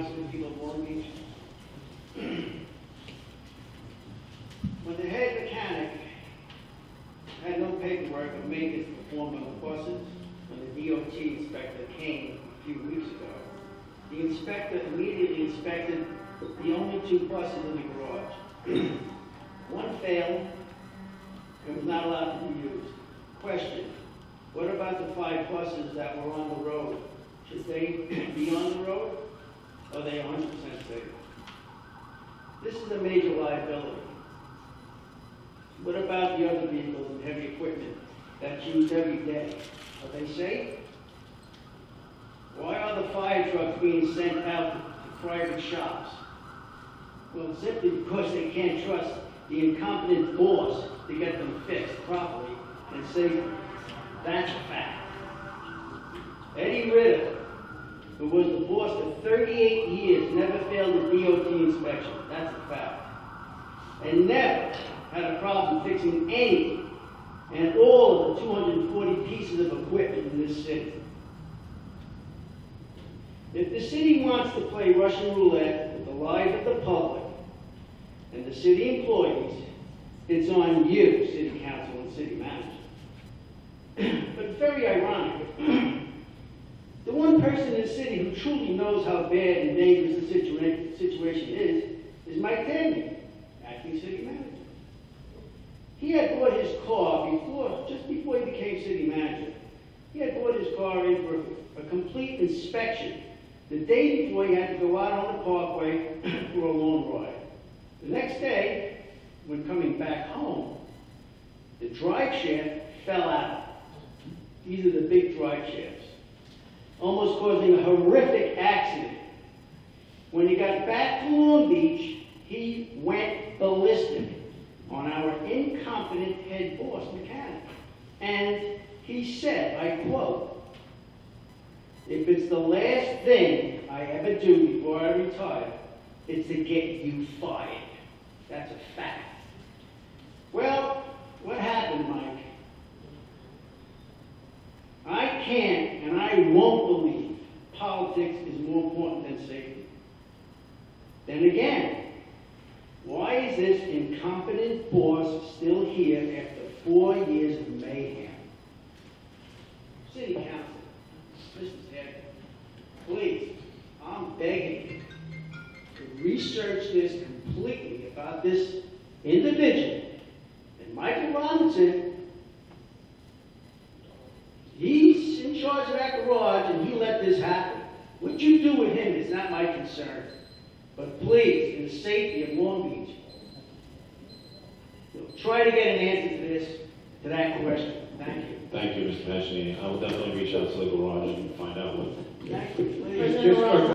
Council, people of Long Beach. When the head mechanic had no paperwork or maintenance performed on the buses, when the DOT inspector came a few weeks ago, the inspector immediately inspected the only 2 buses in the garage. One failed and was not allowed to be used. Question: what about the 5 buses that were on the road? Should they be on the road? Or are they 100% safe? This is a major liability. What about the other vehicles and heavy equipment that's used every day? Are they safe? Why are the fire trucks being sent out to private shops? Well, simply because they can't trust the incompetent boss to get them fixed properly and safely. That's a fact. Eddie Ritter, who was the boss for 38 years, never failed a DOT inspection. That's a fact. And never had a problem fixing any and all of the 240 pieces of equipment in this city. If the city wants to play Russian roulette with the lives of the public and the city employees, it's on you, City Council and City Manager. But it's very ironic. The one person in the city who truly knows how bad and dangerous the situation is Mike Tedney, acting city manager. He had bought his car just before he became city manager. He had bought his car in for a complete inspection the day before he had to go out on the parkway for a long ride. The next day, when coming back home, the drive shaft fell out. These are the big drive shafts, almost causing a horrific accident. When he got back to Long Beach, he went ballistic on our incompetent head boss mechanic. And he said, I quote, "If it's the last thing I ever do before I retire, it's to get you fired." That's a fact. Well, what happened, Mike? I can't and I won't believe politics is more important than safety. Then again, why is this incompetent boss still here after 4 years of mayhem? City Council, Mr. Head, please, I'm begging you to research this completely about this individual. And Michael Robinson, he's in charge of that garage and he let this happen. What you do with him is not my concern. But please, in the safety of Long Beach, try to get an answer to that question. Thank you. Thank you, Mr. Passionini. I will definitely reach out to the garage and find out what. Thank you. President Eramo.